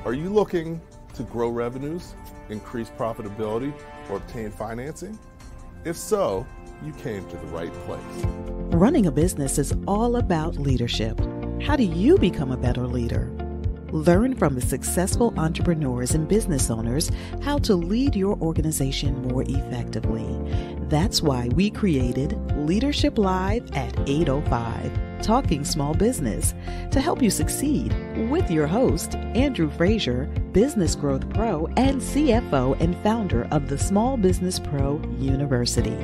Are you looking to grow revenues, increase profitability, or obtain financing? If so, you came to the right place. Running a business is all about leadership. How do you become a better leader? Learn from the successful entrepreneurs and business owners how to lead your organization more effectively. That's why we created Leadership Live at 8:05, Talking Small Business, to help you succeed with your host, Andrew Frazier, Business Growth Pro and CFO and founder of the Small Business Pro University.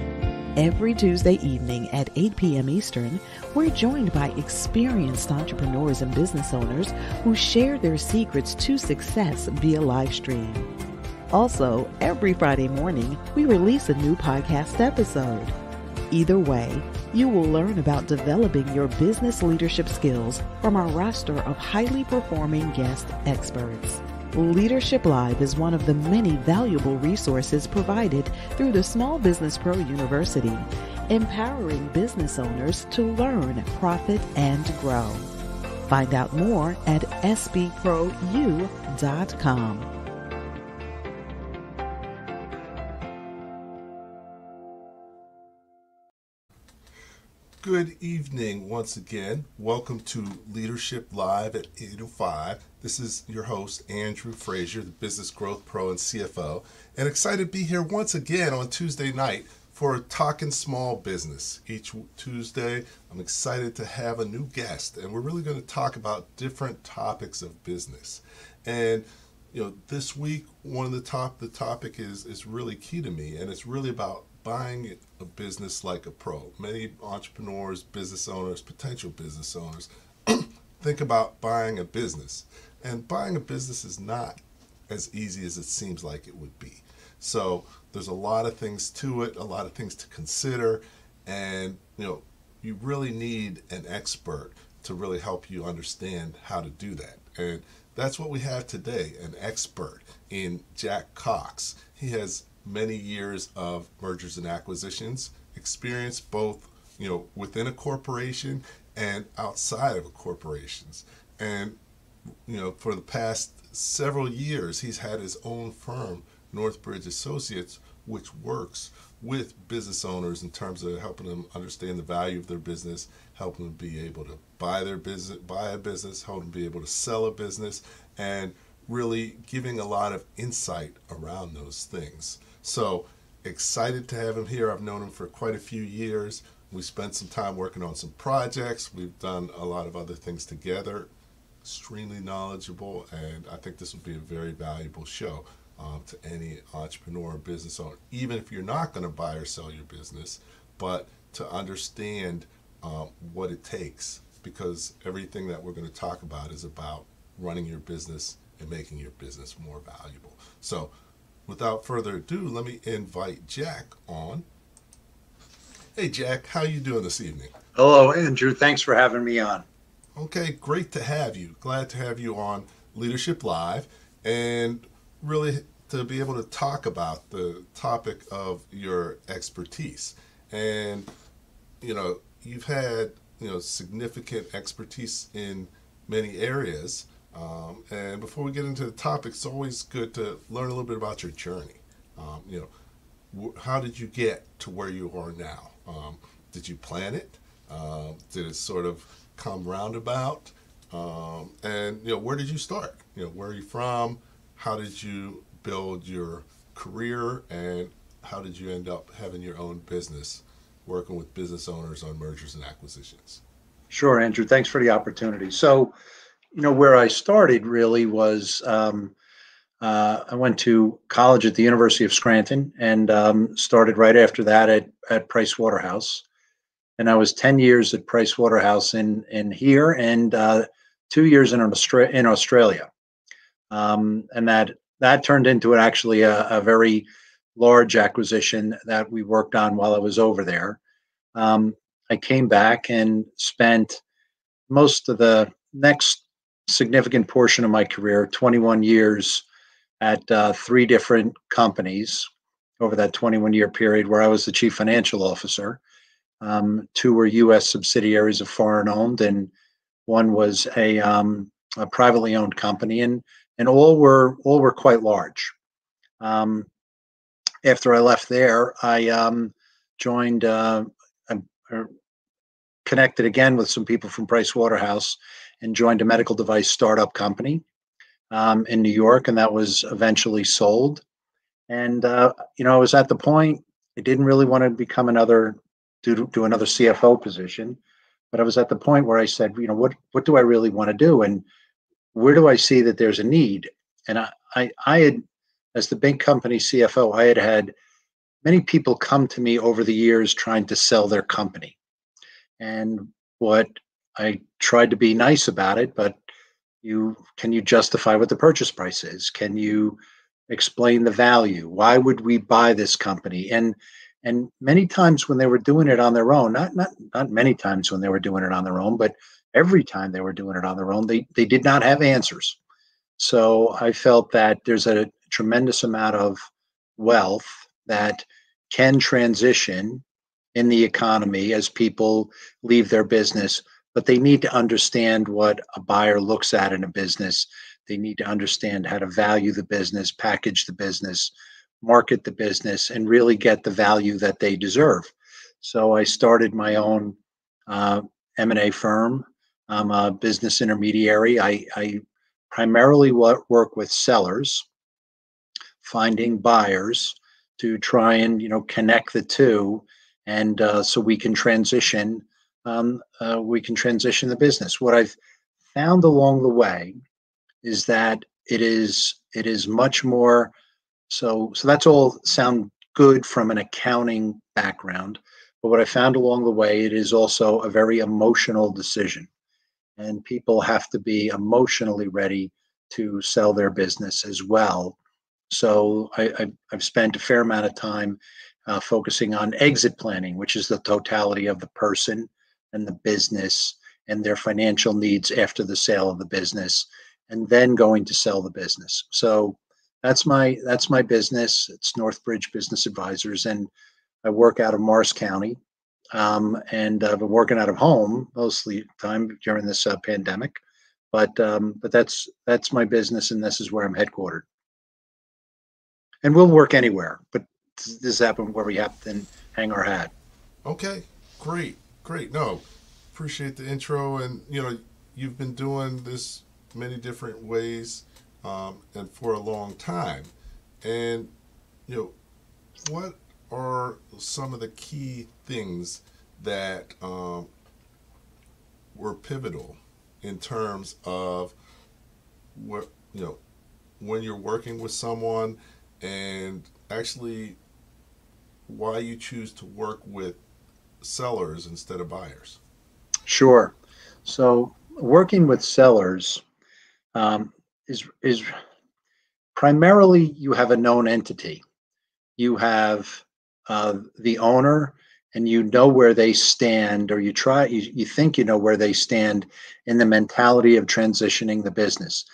Every Tuesday evening at 8 p.m. Eastern, we're joined by experienced entrepreneurs and business owners who share their secrets to success via Livestream. Also, every Friday morning, we release a new podcast episode. Either way, you will learn about developing your business leadership skills from our roster of highly performing guest experts. Leadership Live is one of the many valuable resources provided through the Small Business Pro University, empowering business owners to learn, profit, and grow. Find out more at sbprou.com. Good evening once again. Welcome to Leadership Live at 8:05. This is your host, Andrew Frazier, the Business Growth Pro and CFO, and excited to be here once again on Tuesday night for Talking Small Business. Each Tuesday, I'm excited to have a new guest, and we're really going to talk about different topics of business. And this week, the topic is really key to me, and it's really about buying a business like a pro. Many entrepreneurs, business owners, potential business owners think about buying a business. And buying a business is not as easy as it seems like it would be. So there's a lot of things to it, a lot of things to consider. And you really need an expert to really help you understand how to do that. And that's what we have today, an expert in Jack Cox. He has many years of mergers and acquisitions experience, both within a corporation and outside of corporations. And for the past several years, he's had his own firm, NorthBridge Associates, which works with business owners in terms of helping them understand the value of their business, helping them be able to buy a business, helping them be able to sell a business, and really giving a lot of insight around those things. So excited to have him here. I've known him for quite a few years. We spent some time working on some projects. We've done a lot of other things together. Extremely knowledgeable, and I think this will be a very valuable show to any entrepreneur or business owner, even if you're not going to buy or sell your business, but to understand what it takes, because everything that we're going to talk about is about running your business and making your business more valuable. So without further ado, let me invite Jack on. Hey, Jack, how you doing this evening? Hello, Andrew. Thanks for having me on. Okay, great to have you. Glad to have you on Leadership Live, and really to be able to talk about the topic of your expertise. And, you've had, significant expertise in many areas. And before we get into the topic, it's always good to learn a little bit about your journey. How did you get to where you are now? Did you plan it? Did it sort of come roundabout? And where did you start? Where are you from? How did you build your career? And how did you end up having your own business, working with business owners on mergers and acquisitions? Sure, Andrew. Thanks for the opportunity. So, where I started really was I went to college at the University of Scranton and started right after that at Pricewaterhouse. And I was 10 years at Pricewaterhouse in here and 2 years in Australia. And that turned into actually a very large acquisition that we worked on while I was over there. I came back and spent most of the next significant portion of my career, 21 years at 3 different companies over that 21-year period where I was the chief financial officer. 2 were U.S. subsidiaries of foreign owned, and one was a privately owned company. And and all were quite large. Um, After I left there, I joined, I connected again with some people from Pricewaterhouse and joined a medical device startup company in New York, and that was eventually sold. And I was at the point I didn't really want to become do another CFO position, but I was at the point where I said, what do I really want to do, and where do I see that there's a need? And I had, as the big company CFO, I had many people come to me over the years trying to sell their company. And what I tried to be nice about it, but can you justify what the purchase price is? Can you explain the value? Why would we buy this company? And many times when they were doing it on their own, not many times when they were doing it on their own, but every time they were doing it on their own, they did not have answers. So I felt that there's a tremendous amount of wealth that can transition in the economy as people leave their business, but they need to understand what a buyer looks at in a business. They need to understand how to value the business, package the business, market the business, and really get the value that they deserve. So I started my own M&A firm. I'm a business intermediary. I primarily work with sellers, finding buyers to try and connect the two, and so we can transition the business. What I've found along the way is that it is much more so that's all sound good from an accounting background, but what I found along the way, it is also a very emotional decision, and people have to be emotionally ready to sell their business as well. So I've spent a fair amount of time focusing on exit planning, which is the totality of the person and the business and their financial needs after the sale of the business, and then going to sell the business. So that's my business. It's NorthBridge Business Advisors, and I work out of Morris County, and I've been working out of home mostly of the time during this pandemic. But that's my business, and this is where I'm headquartered. And we'll work anywhere, but this happened where we have to hang our hat. Okay, great, great. No, appreciate the intro, and you've been doing this many different ways, and for a long time. And what are some of the key things that were pivotal in terms of what when you're working with someone, and actually why you choose to work with sellers instead of buyers? Sure. So working with sellers is primarily, you have a known entity. You have the owner, and you know where they stand, or you think you know where they stand in the mentality of transitioning the business.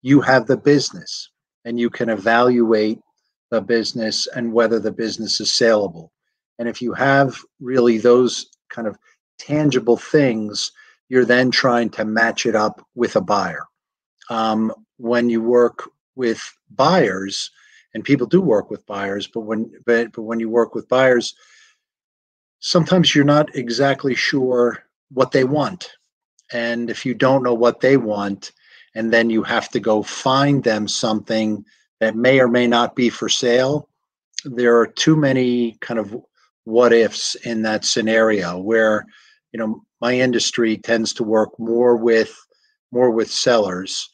You have the business, and you can evaluate the business and whether the business is saleable. And if you have really those kind of tangible things, you're then trying to match it up with a buyer. When you work with buyers, and people do work with buyers, but when you work with buyers, sometimes you're not exactly sure what they want. And if you don't know what they want, and then you have to go find them something that may or may not be for sale, there are too many kind of what ifs in that scenario, where my industry tends to work more with sellers.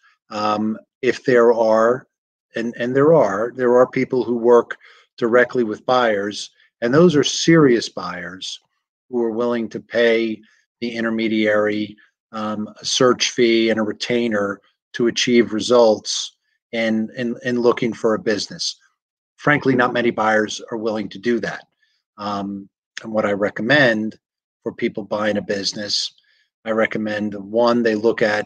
If there are, and there are people who work directly with buyers, and those are serious buyers who are willing to pay the intermediary a search fee and a retainer to achieve results and looking for a business. Frankly, not many buyers are willing to do that. And what I recommend for people buying a business, I recommend, one, they look at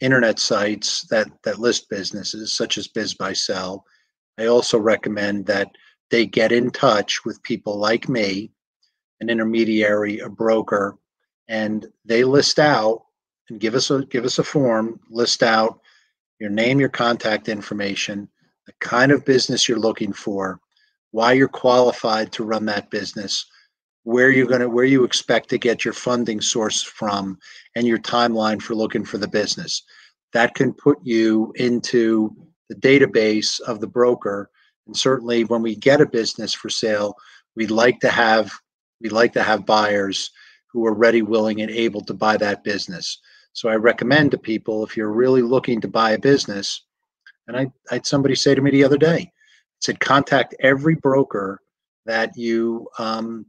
internet sites that list businesses such as Biz Buy Sell. I also recommend that they get in touch with people like me, an intermediary, a broker, and they list out and give us a form, list out your name, your contact information, the kind of business you're looking for, why you're qualified to run that business, where you expect to get your funding source from, and your timeline for looking for the business. That can put you into the database of the broker. And certainly when we get a business for sale, we'd like to have buyers who are ready, willing, and able to buy that business. So I recommend to people, if you're really looking to buy a business, and I had somebody say to me the other day, said, contact every broker that you can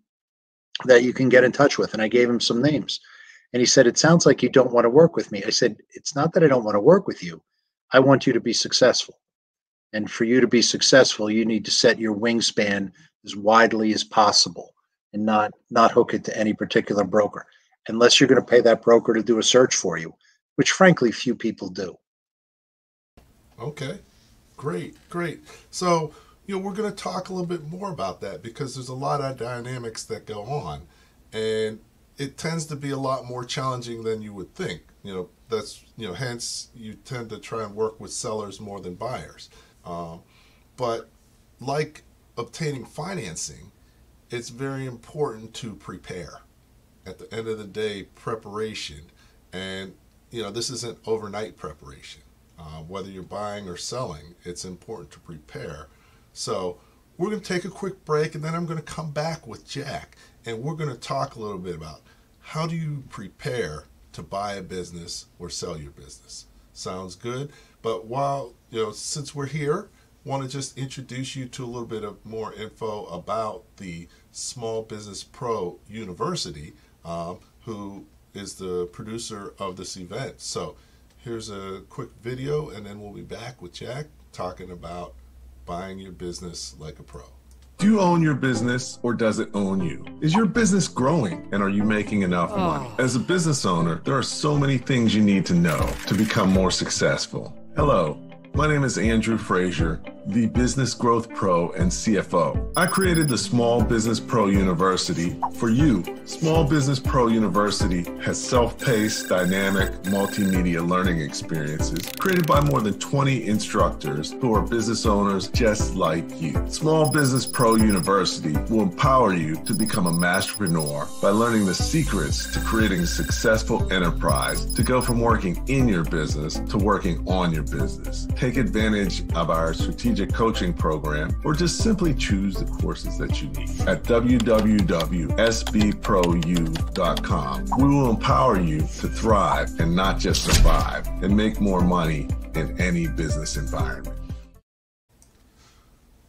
get in touch with. And I gave him some names. And he said, it sounds like you don't want to work with me. I said, it's not that I don't want to work with you. I want you to be successful. And for you to be successful, you need to set your wingspan as widely as possible and not hook it to any particular broker, unless you're going to pay that broker to do a search for you, which frankly, few people do. Okay, great. So, we're going to talk a little bit more about that because there's a lot of dynamics that go on, and it tends to be a lot more challenging than you would think. Hence you tend to try and work with sellers more than buyers. But like obtaining financing, it's very important to prepare. At the end of the day, preparation, and this isn't overnight preparation. Whether you're buying or selling, it's important to prepare. So we're going to take a quick break, and then I'm going to come back with Jack, and we're going to talk a little bit about how do you prepare to buy a business or sell your business. Sounds good? But while, since we're here, want to just introduce you to a little bit of more info about the Small Business Pro University, who is the producer of this event. So here's a quick video, and then we'll be back with Jack talking about buying your business like a pro. Do you own your business, or does it own you? Is your business growing, and are you making enough money? As a business owner, there are so many things you need to know to become more successful. Hello, my name is Andrew Frazier, the Business Growth Pro and CFO. I created the Small Business Pro University for you. Small Business Pro University has self-paced, dynamic, multimedia learning experiences created by more than 20 instructors who are business owners just like you. Small Business Pro University will empower you to become a masterpreneur by learning the secrets to creating a successful enterprise, to go from working in your business to working on your business. Take advantage of our strategic coaching program, or just simply choose the courses that you need. At www.sbprou.com, we will empower you to thrive and not just survive, and make more money in any business environment.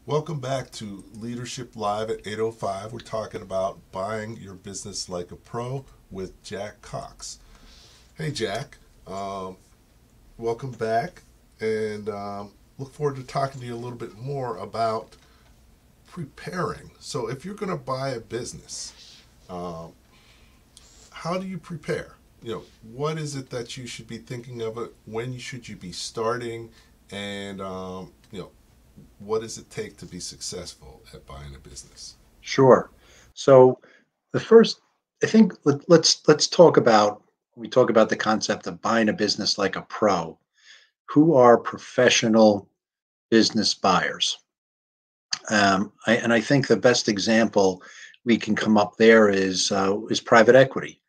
Welcome back to Leadership Live at 8:05. We're talking about buying your business like a pro with Jack Cox. Hey, Jack. Welcome back, and look forward to talking to you a little bit more about preparing. So if you're going to buy a business, how do you prepare? What is it that you should be thinking of it? When should you be starting? And, what does it take to be successful at buying a business? Sure. So the first, I think let's talk about, when we talk about the concept of buying a business like a pro, who are professional business buyers. I think the best example we can come up there is private equity.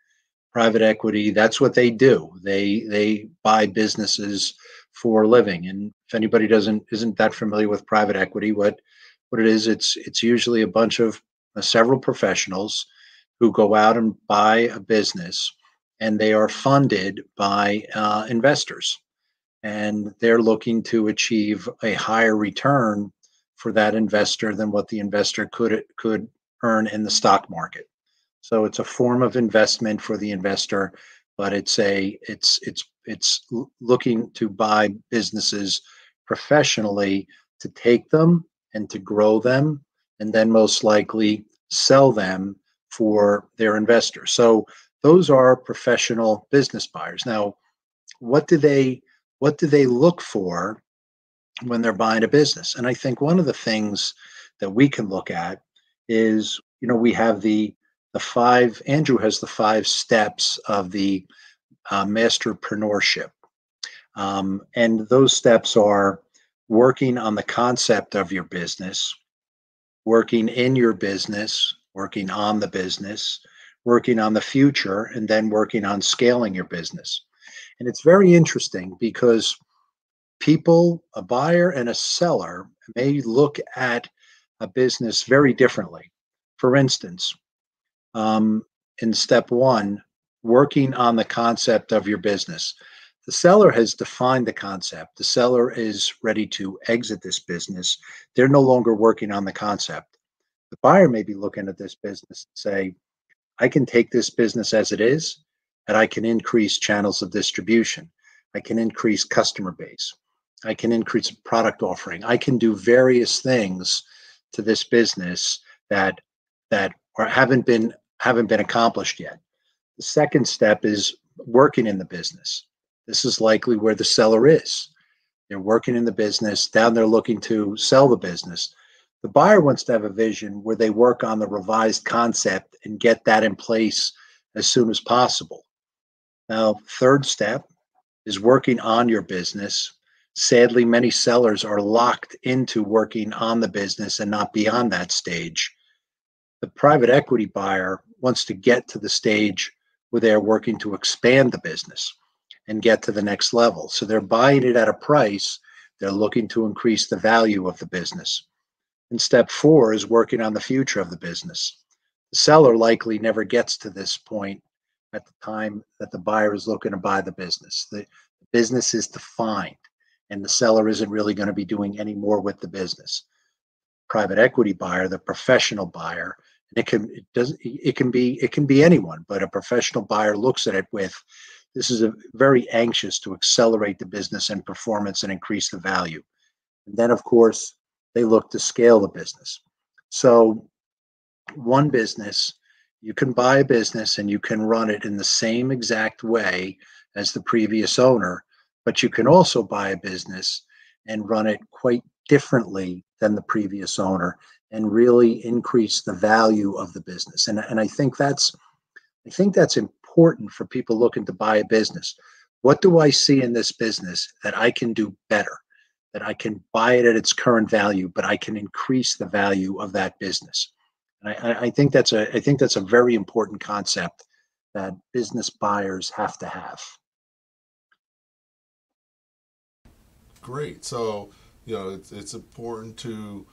Private equity, that's what they do. They buy businesses for a living. And if anybody isn't that familiar with private equity, what it is, it's usually a bunch of several professionals who go out and buy a business, and they are funded by investors. And they're looking to achieve a higher return for that investor than what the investor could earn in the stock market. So it's a form of investment for the investor, but it's looking to buy businesses professionally, to take them and to grow them, and then most likely sell them for their investors. So those are professional business buyers. Now, what do they look for when they're buying a business? And I think one of the things that we can look at is, we have Andrew has the 5 steps of the masterpreneurship. And those steps are working on the concept of your business, working in your business, working on the business, working on the future, and then working on scaling your business. And it's very interesting because people, a buyer and a seller, may look at a business very differently. For instance, in step one, working on the concept of your business. The seller has defined the concept. The seller is ready to exit this business. They're no longer working on the concept. The buyer may be looking at this business and say, I can take this business as it is, and I can increase channels of distribution. I can increase customer base. I can increase product offering. I can do various things to this business that haven't been accomplished yet. The second step is working in the business. This is likely where the seller is. They're working in the business. Down there looking to sell the business. The buyer wants to have a vision where they work on the revised concept and get that in place as soon as possible. Now, third step is working on your business. Sadly, many sellers are locked into working on the business and not beyond that stage. The private equity buyer wants to get to the stage where they're working to expand the business and get to the next level. So they're buying it at a price. They're looking to increase the value of the business. And step four is working on the future of the business. The seller likely never gets to this point at the time that the buyer is looking to buy the business. The business is defined, and the seller isn't really going to be doing any more with the business. Private equity buyer, the professional buyer, and it can be anyone, but a professional buyer looks at it with, this is a very anxious to accelerate the business and performance and increase the value. And then, of course, they look to scale the business. So one business, you can buy a business and you can run it in the same exact way as the previous owner, but you can also buy a business and run it quite differently than the previous owner and really increase the value of the business. And I think that's important for people looking to buy a business. What do I see in this business that I can do better? That I can buy it at its current value, but I can increase the value of that business. And I think that's a very important concept that business buyers have to have. Great. So, it's important to,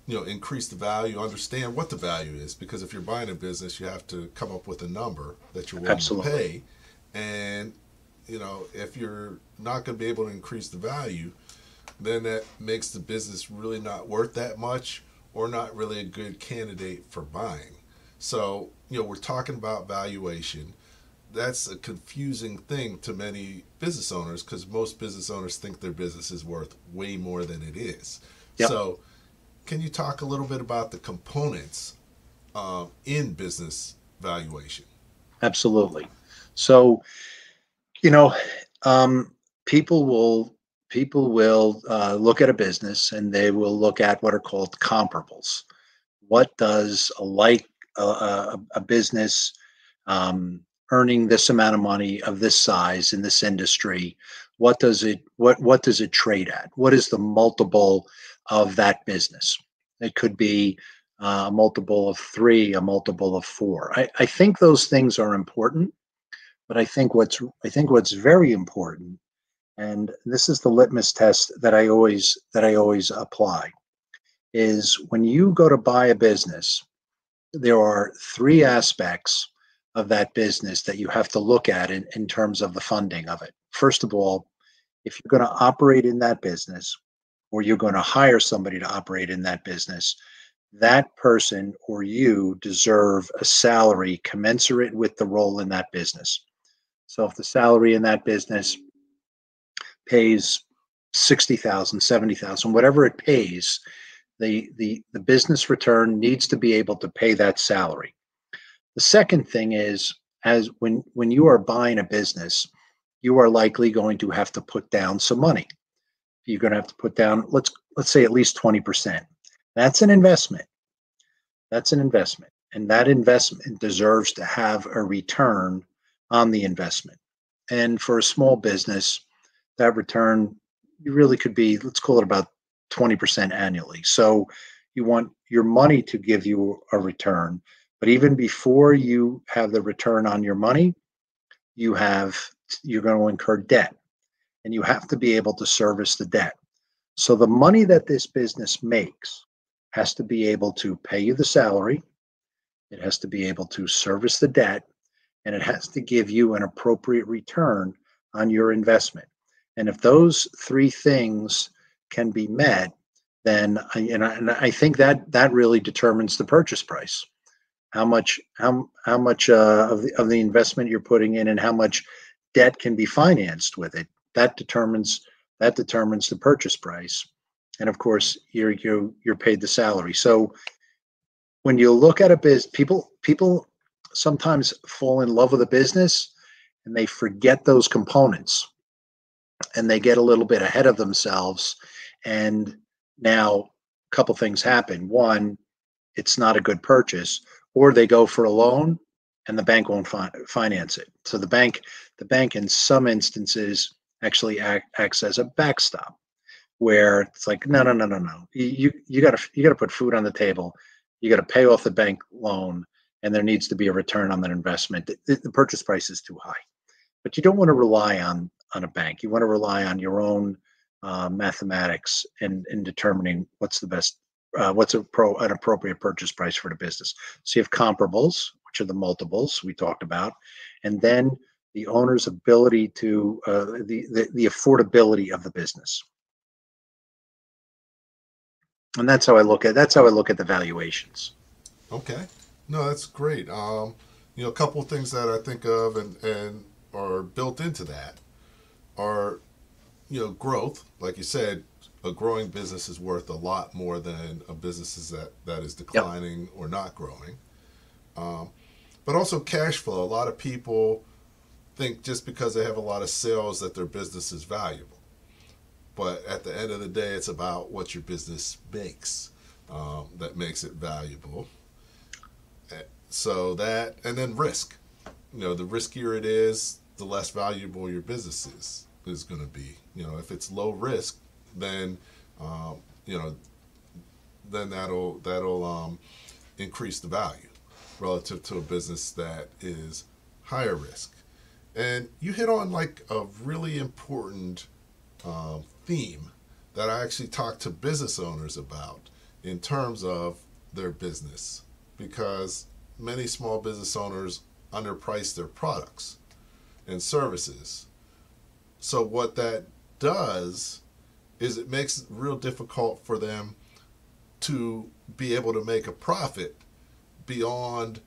increase the value, understand what the value is, because if you're buying a business, you have to come up with a number that you're willing Absolutely. to pay. And, if you're not going to be able to increase the value, then that makes the business really not worth that much or not really a good candidate for buying. So, we're talking about valuation. That's a confusing thing to many business owners because most business owners think their business is worth way more than it is. Yep. So, can you talk a little bit about the components in business valuation? Absolutely. So, people will look at a business and they will look at what are called comparables. What does a business earning this amount of money of this size in this industry, what does it trade at? What is the multiple of that business? It could be a multiple of 3, a multiple of 4. I think those things are important, but I think what's very important, and this is the litmus test that I always apply, is when you go to buy a business, there are 3 aspects of that business that you have to look at in terms of the funding of it. First of all, if you're going to operate in that business or you're going to hire somebody to operate in that business, that person or you deserve a salary commensurate with the role in that business. So if the salary in that business pays $60,000, $70,000, whatever it pays, the business return needs to be able to pay that salary. The second thing is, as when you are buying a business, you are likely going to have to put down some money. You're going to have to put down, let's say at least 20%. That's an investment. That's an investment. And that investment deserves to have a return on the investment. And for a small business, that return, you really could be, let's call it about 20% annually. So you want your money to give you a return, but even before you have the return on your money, you have you're going to incur debt, and you have to be able to service the debt. So the money that this business makes has to be able to pay you the salary, it has to be able to service the debt, and it has to give you an appropriate return on your investment. And if those three things can be met, then and I think that that really determines the purchase price. How much of the investment you're putting in, and how much debt can be financed with it. That determines the purchase price. And of course, you're paid the salary. So when you look at a business, people sometimes fall in love with a business and they forget those components, and they get a little bit ahead of themselves. And now a couple things happen. One, it's not a good purchase, or they go for a loan and the bank won't finance it. So the bank in some instances actually acts as a backstop, where it's like, no, no, no, no, no. You got to put food on the table. You got to pay off the bank loan, and there needs to be a return on that investment. The purchase price is too high, but you don't want to rely on a bank. You want to rely on your own mathematics in determining what's the best, an appropriate purchase price for the business. So you have comparables, which are the multiples we talked about, and then the owner's ability to the affordability of the business. And that's how I look at the valuations. Okay. No, that's great. A couple of things that I think of and are built into that are, growth. Like you said, a growing business is worth a lot more than a business that is declining Yep. or not growing. But also cash flow. A lot of people think just because they have a lot of sales that their business is valuable. But at the end of the day, it's about what your business makes that makes it valuable. So that, and then risk. The riskier it is, the less valuable your business is going to be. If it's low risk, then then that'll increase the value relative to a business that is higher risk. And you hit on like a really important theme that I actually talk to business owners about in terms of their business, because many small business owners underprice their products and services. So what that does is it makes it real difficult for them to be able to make a profit beyond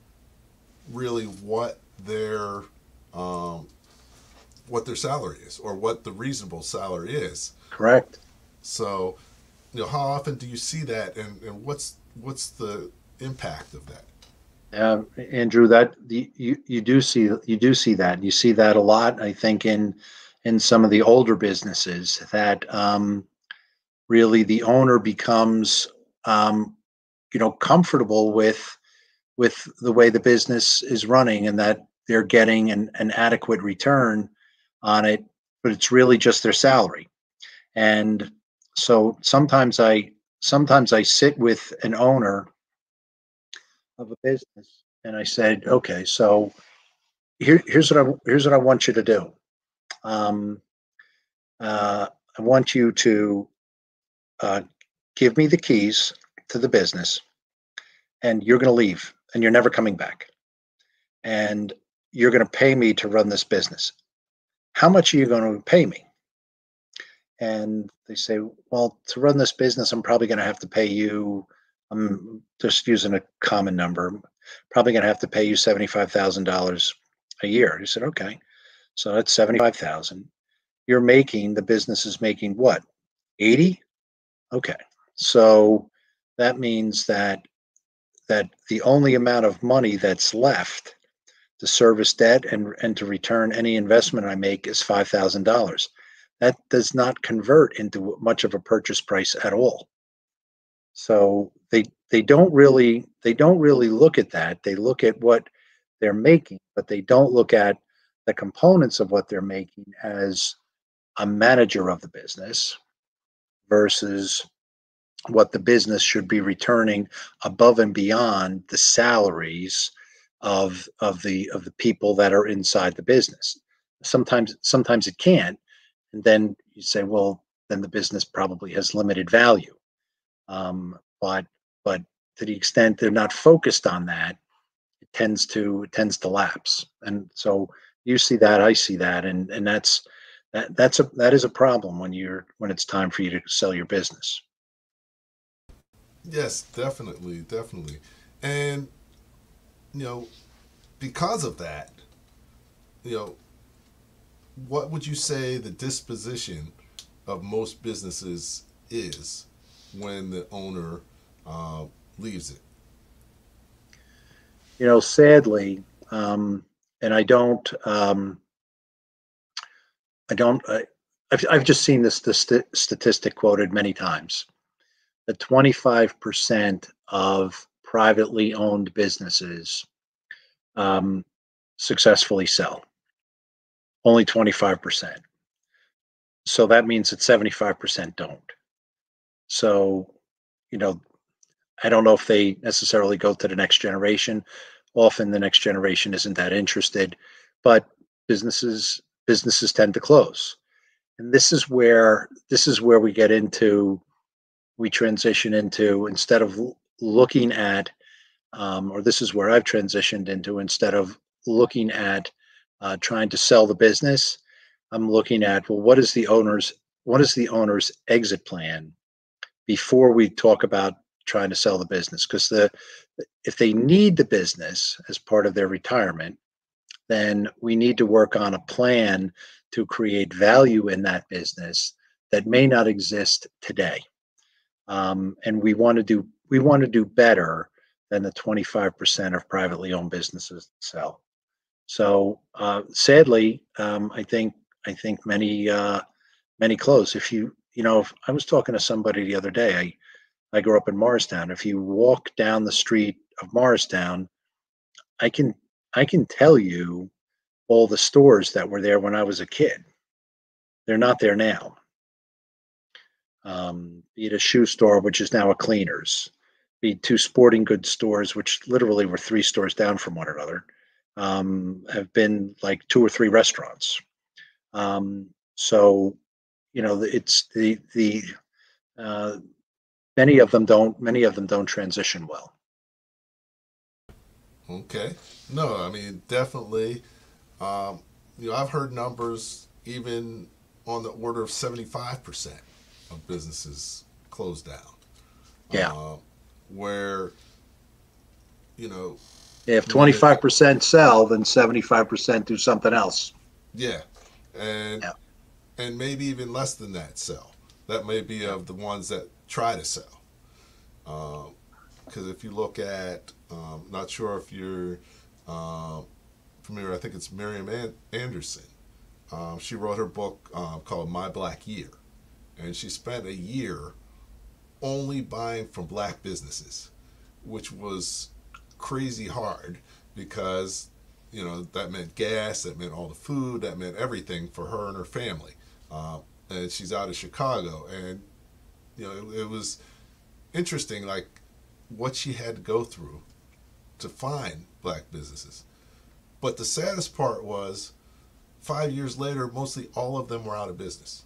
really what their salary is, or what the reasonable salary is. Correct. So, how often do you see that, and what's the impact of that? Andrew, you do see that. You see that a lot, I think, in some of the older businesses, that really the owner becomes comfortable with the way the business is running, and that they're getting an adequate return on it, but it's really just their salary. And so sometimes I sit with an owner of a business, and I said, okay, so here's what I want you to do. I want you to give me the keys to the business, and you're going to leave, and you're never coming back, and you're going to pay me to run this business. How much are you going to pay me? And they say, well, to run this business, I'm probably going to have to pay you, I'm just using a common number, probably going to have to pay you $75,000 a year. He said, okay, so that's 75,000. The business is making what? 80? Okay. So that means that the only amount of money that's left to service debt and to return any investment I make is $5,000. That does not convert into much of a purchase price at all. So they don't really look at that. They look at what they're making, but they don't look at the components of what they're making as a manager of the business versus what the business should be returning above and beyond the salaries of the people that are inside the business. Sometimes it can't, and then you say, well, then the business probably has limited value. But to the extent they're not focused on that, it tends to lapse. And so you see that, I see that, and that is a problem when it's time for you to sell your business. Yes, definitely, definitely. And, you know, because of that, you know, what would you say the disposition of most businesses is when the owner leaves it? Sadly, and I don't, I've just seen this statistic quoted many times, that 25% of privately owned businesses um, successfully sell. Only 25%. So that means that 75% don't. So, you know, I don't know if they necessarily go to the next generation. Often the next generation isn't that interested, but businesses tend to close. And this is where we transition into, instead of looking at, or this is where I've transitioned into, instead of looking at trying to sell the business, I'm looking at, well, what is the owner's exit plan before we talk about trying to sell the business? Because if they need the business as part of their retirement, then we need to work on a plan to create value in that business that may not exist today. And we want to do better than the 25% of privately owned businesses that sell. So sadly, I think many close. If I was talking to somebody the other day, I grew up in Morristown. If you walk down the street of Morristown, I can I can tell you all the stores that were there when I was a kid. They're not there now. Be it a shoe store, which is now a cleaners, be it two sporting goods stores, which literally were three stores down from one another, have been like two or three restaurants. So, it's the uh, many of them don't transition well. Okay. No, I mean, definitely. Um, I've heard numbers even on the order of 75% of businesses close down. Yeah. Uh, where, you know, If whether, 25% sell, then 75% do something else. yeah, and Yeah. and maybe even less than that sell. That may be Yeah. of the ones that try to sell. Because if you look at, not sure if you're familiar, I think it's Miriam Anderson. She wrote her book called My Black Year, and she spent a year only buying from black businesses, which was crazy hard because that meant gas, that meant all the food, that meant everything for her and her family. And she's out of Chicago, and it was interesting, like what she had to go through to find black businesses. But the saddest part was 5 years later, mostly all of them were out of business.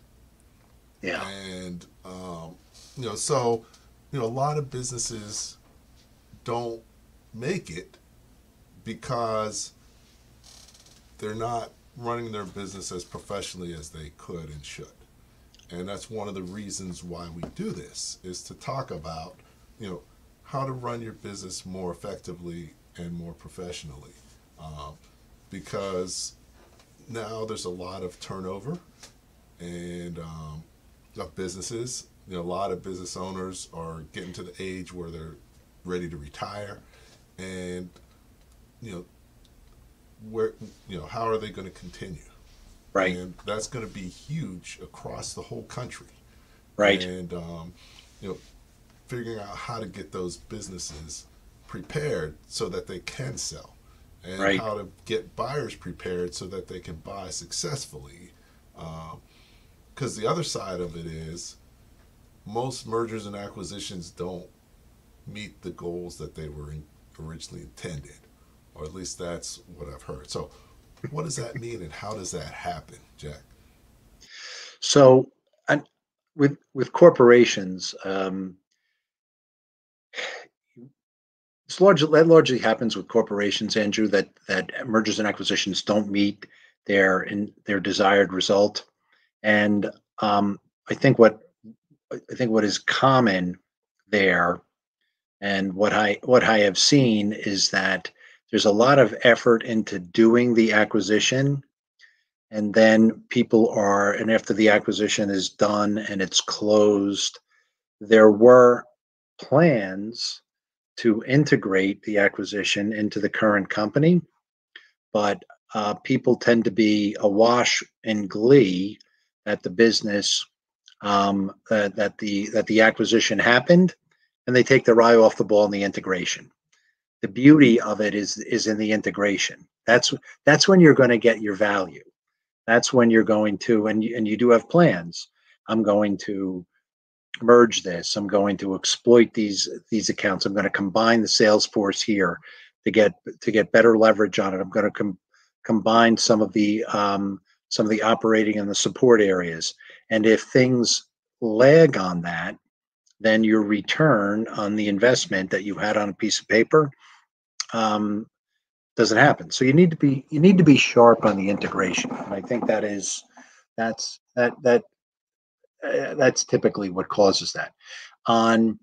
Yeah. And so a lot of businesses don't make it because they're not running their business as professionally as they could and should. And that's one of the reasons why we do this, is to talk about how to run your business more effectively and more professionally, because now there's a lot of turnover and of businesses. A lot of business owners are getting to the age where they're ready to retire, and you know where how are they going to continue? Right. And that's going to be huge across the whole country. Right. And you know, figuring out how to get those businesses prepared so that they can sell, and Right. how to get buyers prepared so that they can buy successfully. because the other side of it is most mergers and acquisitions don't meet the goals that they were originally intended, or at least that's what I've heard. So what does that mean, and how does that happen, Jack? So, with corporations, that largely happens with corporations, Andrew. That mergers and acquisitions don't meet their desired result, and I think what is common there, and what I have seen, is that there's a lot of effort into doing the acquisition, and then and after the acquisition is done and it's closed, there were plans to integrate the acquisition into the current company, but people tend to be awash in glee that the business that the acquisition happened, and they take their eye off the ball in the integration. The beauty of it is in the integration. That's when you're going to get your value. That's when you're going to, and you do have plans. I'm going to merge this. I'm going to exploit these accounts. I'm going to combine the sales force here to get better leverage on it. I'm going to combine some of the operating and the support areas. And if things lag on that, then your return on the investment that you had on a piece of paper doesn't happen. So you need to be sharp on the integration. And I think that's typically what causes that. On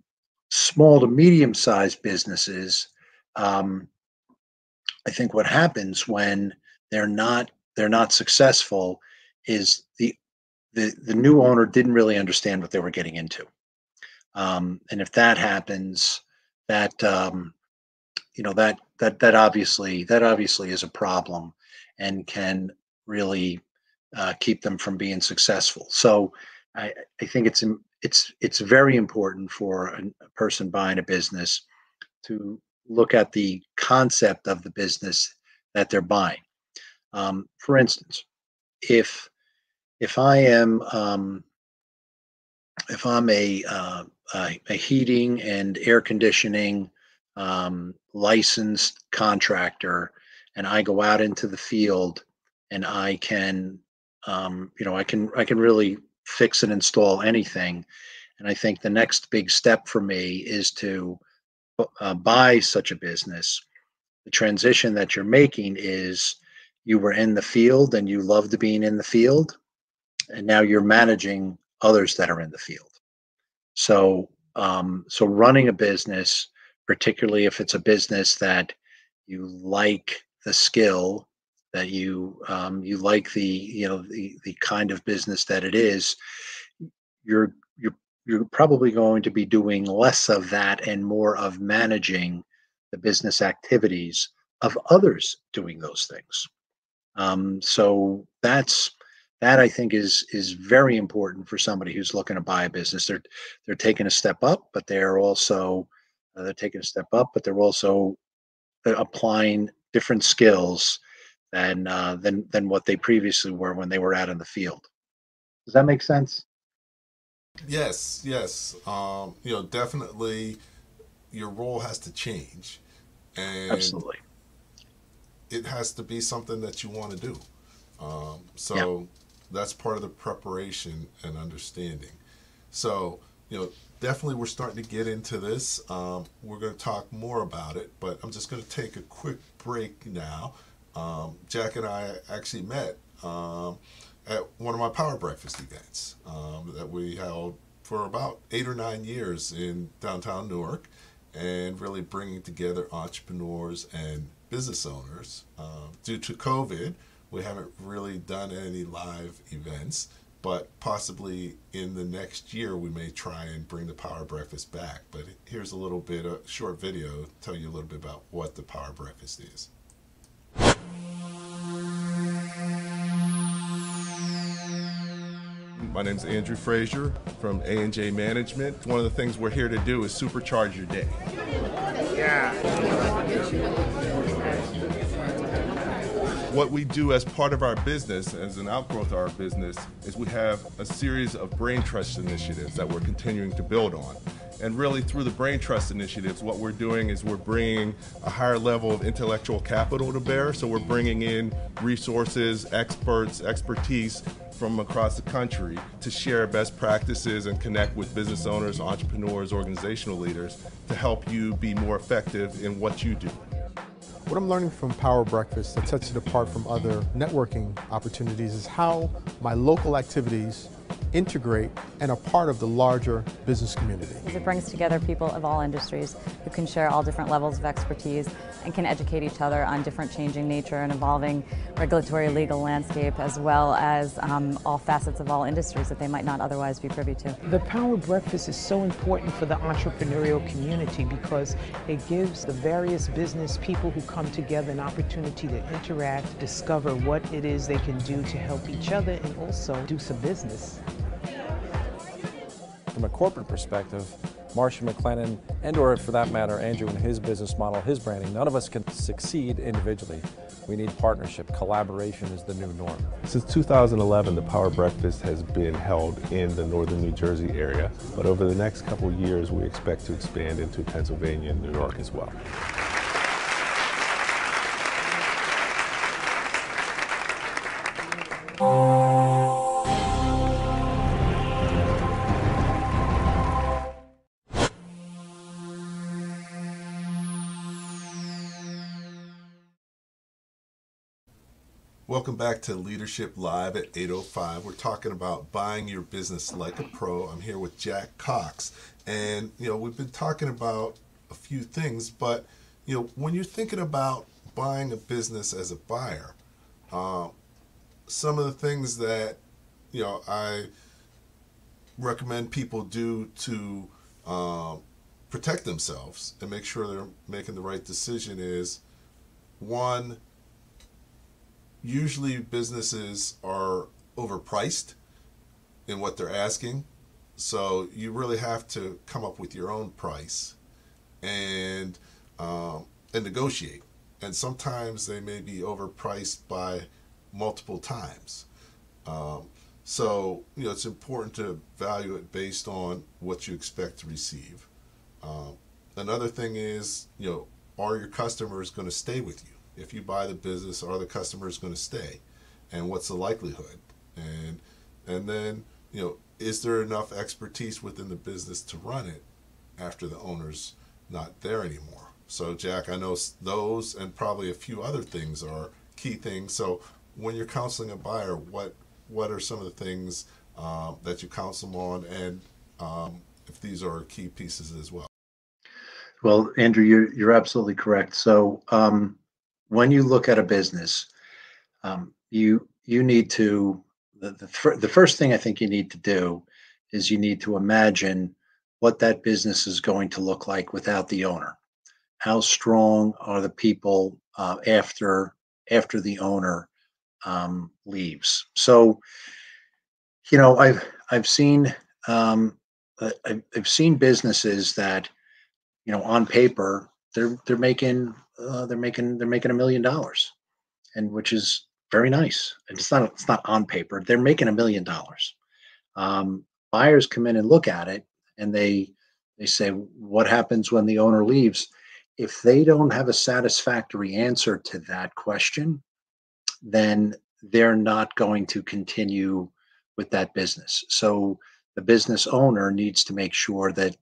small to medium sized businesses, I think what happens when they're not successful is the new owner didn't really understand what they were getting into. And if that happens, that that obviously is a problem and can really keep them from being successful. So I think it's very important for a person buying a business to look at the concept of the business that they're buying. For instance, if I'm a heating and air conditioning licensed contractor, and I go out into the field, and I can I can really fix and install anything. And I think the next big step for me is to buy such a business. The transition that you're making is you were in the field and you loved being in the field, and now you're managing others that are in the field. So running a business, particularly if it's a business that you like the skill, that you like the kind of business that it is, you're probably going to be doing less of that and more of managing the business activities of others doing those things. So that I think is very important for somebody who's looking to buy a business. They're taking a step up, but they're also applying different skills than what they previously were when they were out in the field. Does that make sense? Yes. Definitely your role has to change, and Absolutely. it has to be something that you want to do. That's part of the preparation and understanding. So, definitely we're starting to get into this. We're going to talk more about it, but I'm just going to take a quick break now. Jack and I actually met at one of my Power Breakfast events that we held for about 8 or 9 years in downtown Newark, and really bringing together entrepreneurs and business owners. Due to COVID, we haven't really done any live events, but possibly in the next year we may try and bring the Power Breakfast back. But here's a little bit of short video, tell you a little bit about what the Power Breakfast is. My name is Andrew Frazier from A&J Management. One of the things we're here to do is supercharge your day. what we do as part of our business, as an outgrowth of our business, is we have a series of brain trust initiatives that we're continuing to build on. And really through the brain trust initiatives, what we're doing is we're bringing a higher level of intellectual capital to bear. So we're bringing in resources, experts, expertise from across the country to share best practices and connect with business owners, entrepreneurs, organizational leaders to help you be more effective in what you do. What I'm learning from Power Breakfast that sets it apart from other networking opportunities is how my local activities integrate and are part of the larger business community. It brings together people of all industries who can share all different levels of expertise and can educate each other on different changing nature and evolving regulatory legal landscape, as well as all facets of all industries that they might not otherwise be privy to. The Power Breakfast is so important for the entrepreneurial community because it gives the various business people who come together an opportunity to interact, discover what it is they can do to help each other and also do some business. From a corporate perspective, Marcia McLennan, and or for that matter, Andrew and his business model, his branding, none of us can succeed individually. We need partnership. Collaboration is the new norm. Since 2011, the Power Breakfast has been held in the northern New Jersey area, but over the next couple of years, we expect to expand into Pennsylvania and New York as well. Welcome back to Leadership Live at 8:05. We're talking about buying your business like a pro. I'm here with Jack Cox. And, we've been talking about a few things, but, when you're thinking about buying a business as a buyer, some of the things that, I recommend people do to protect themselves and make sure they're making the right decision is, one, usually businesses are overpriced in what they're asking. So you really have to come up with your own price and negotiate. And sometimes they may be overpriced by multiple times. So it's important to value it based on what you expect to receive. Another thing is, are your customers going to stay with you? If you buy the business, are the customers going to stay? And what's the likelihood? And then, is there enough expertise within the business to run it after the owner's not there anymore? So, Jack, I know those and probably a few other things are key things. So when you're counseling a buyer, what are some of the things that you counsel them on, and if these are key pieces as well? Well, Andrew, you're absolutely correct. So when you look at a business, you need to, the first thing I think you need to do is you need to imagine what that business is going to look like without the owner. How strong are the people after the owner leaves? So, I've seen businesses that, on paper they're making $1 million, and which is very nice. And it's not on paper. They're making $1 million. Buyers come in and look at it, and they say, what happens when the owner leaves? If they don't have a satisfactory answer to that question, then they're not going to continue with that business. So the business owner needs to make sure that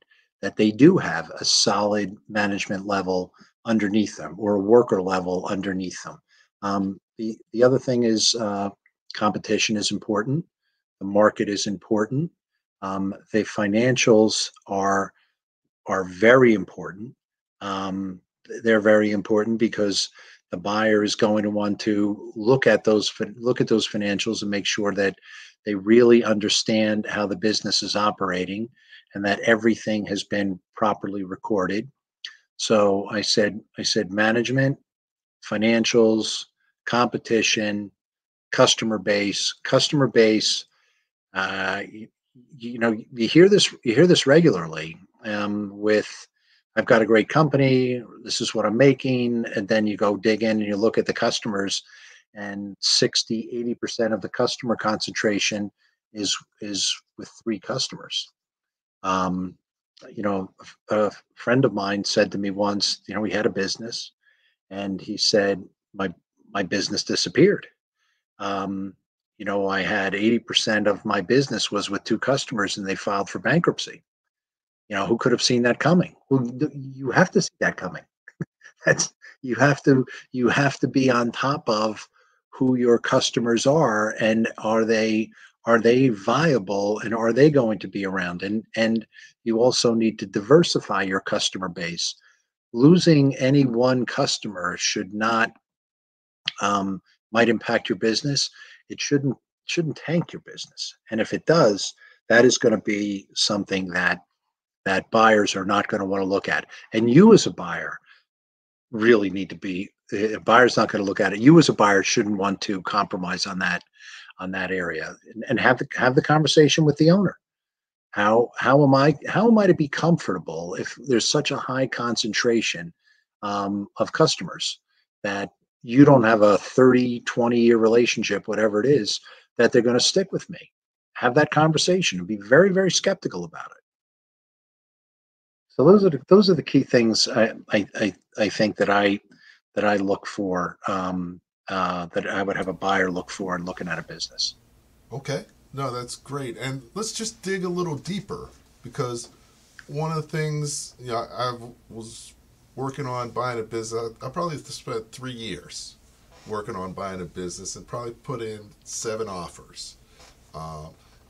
they do have a solid management level underneath them, or a worker level underneath them. The other thing is competition is important. The market is important. The financials are very important. They're very important because the buyer is going to want to look at those financials and make sure that they really understand how the business is operating and that everything has been properly recorded. So I said management, financials, competition, customer base. You hear this regularly with, I've got a great company, this is what I'm making, and then you go dig in and you look at the customers, and 60–80% of the customer concentration is with 3 customers. Um, a friend of mine said to me once, we had a business, and he said, my business disappeared. Um, I had 80% of my business was with 2 customers, and they filed for bankruptcy. Who could have seen that coming? Well, you have to see that coming. That's you have to be on top of who your customers are, and are they viable, and are they going to be around? And you also need to diversify your customer base. Losing any one customer should not might impact your business. It shouldn't tank your business. And if it does, that is going to be something that buyers are not going to want to look at. And you as a buyer really need to be, a buyer's not going to look at it. You as a buyer shouldn't want to compromise on that area, and have the conversation with the owner. How am I to be comfortable if there's such a high concentration of customers, that you don't have a 30–20 year relationship, whatever it is, that they're going to stick with me? Have that conversation and be very, very skeptical about it. So those are the key things I think that I look for, that I would have a buyer look for in looking at a business. Okay. No, that's great. And let's just dig a little deeper, because one of the things, I was working on buying a business. I probably spent 3 years working on buying a business, and probably put in 7 offers,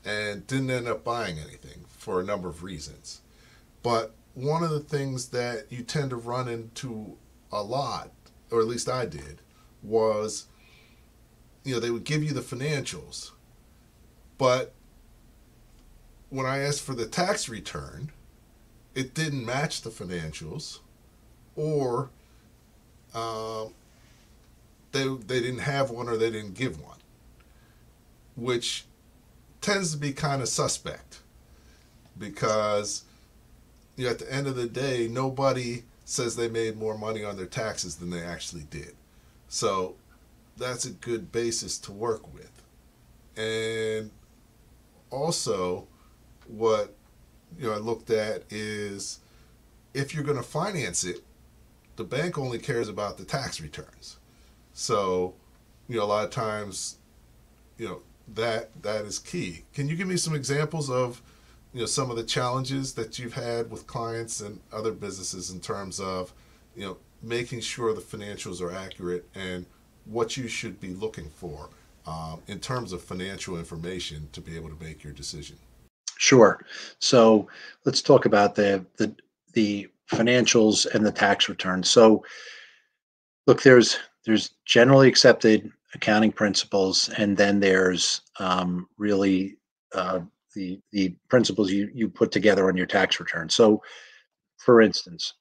and didn't end up buying anything for a number of reasons. But one of the things that you tend to run into a lot, or at least I did, was, they would give you the financials, but when I asked for the tax return, it didn't match the financials, or they didn't have one, or they didn't give one, which tends to be kind of suspect, because at the end of the day, nobody says they made more money on their taxes than they actually did. So that's a good basis to work with. And also, what I looked at is, if you're going to finance it, the bank only cares about the tax returns. So, a lot of times, that is key. Can you give me some examples of some of the challenges that you've had with clients and other businesses, in terms of making sure the financials are accurate, and what you should be looking for in terms of financial information to be able to make your decision? Sure. So let's talk about the financials and the tax return. So look, there's generally accepted accounting principles, and then there's really the principles you put together on your tax return. So, for instance,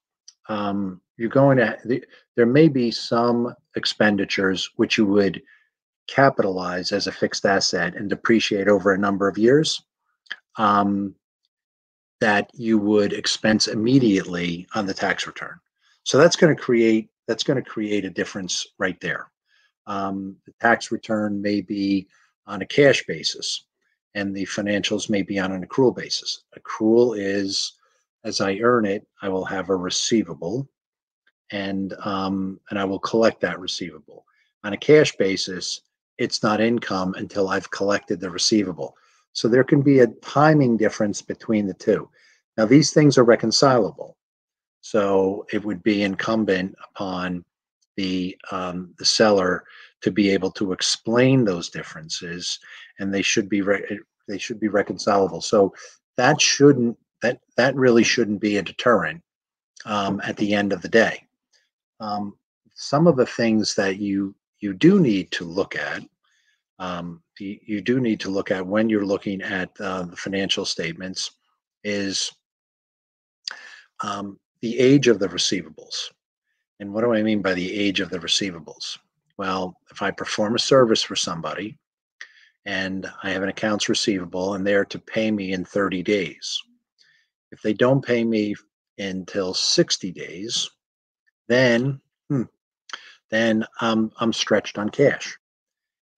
there may be some expenditures which you would capitalize as a fixed asset and depreciate over a number of years, that you would expense immediately on the tax return. So that's going to create a difference right there. The tax return may be on a cash basis, and the financials may be on an accrual basis. Accrual is, as I earn it, I will have a receivable, and I will collect that receivable. On a cash basis, it's not income until I've collected the receivable. So there can be a timing difference between the two. Now, these things are reconcilable. So it would be incumbent upon the seller to be able to explain those differences, and they should be reconcilable. So that really shouldn't be a deterrent at the end of the day. Some of the things that you do need to look at, you do need to look at when you're looking at the financial statements, is the age of the receivables. And what do I mean by the age of the receivables? Well, if I perform a service for somebody and I have an accounts receivable and they're to pay me in 30 days, if they don't pay me until 60 days, then I'm stretched on cash.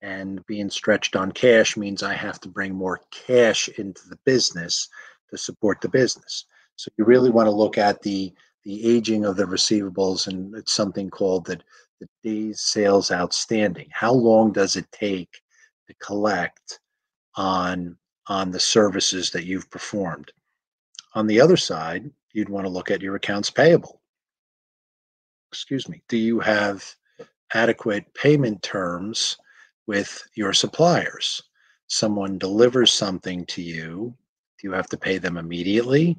And being stretched on cash means I have to bring more cash into the business to support the business. So you really want to look at the aging of the receivables, and it's something called the days sales outstanding. How long does it take to collect on the services that you've performed? On the other side, you'd want to look at your accounts payable. Excuse me. Do you have adequate payment terms with your suppliers? Someone delivers something to you. Do you have to pay them immediately?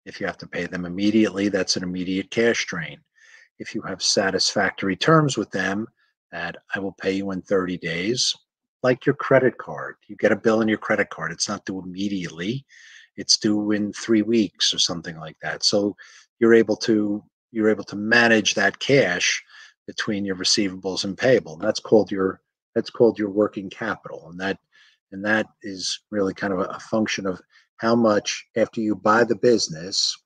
If you have to pay them immediately, that's an immediate cash drain. If you have satisfactory terms with them, that I will pay you in 30 days, like your credit card. You get a bill in your credit card. It's not due immediately. It's due in 3 weeks or something like that. So you're able to manage that cash between your receivables and payable. And that's called your working capital. And that is really kind of a function of how much, after you buy the business,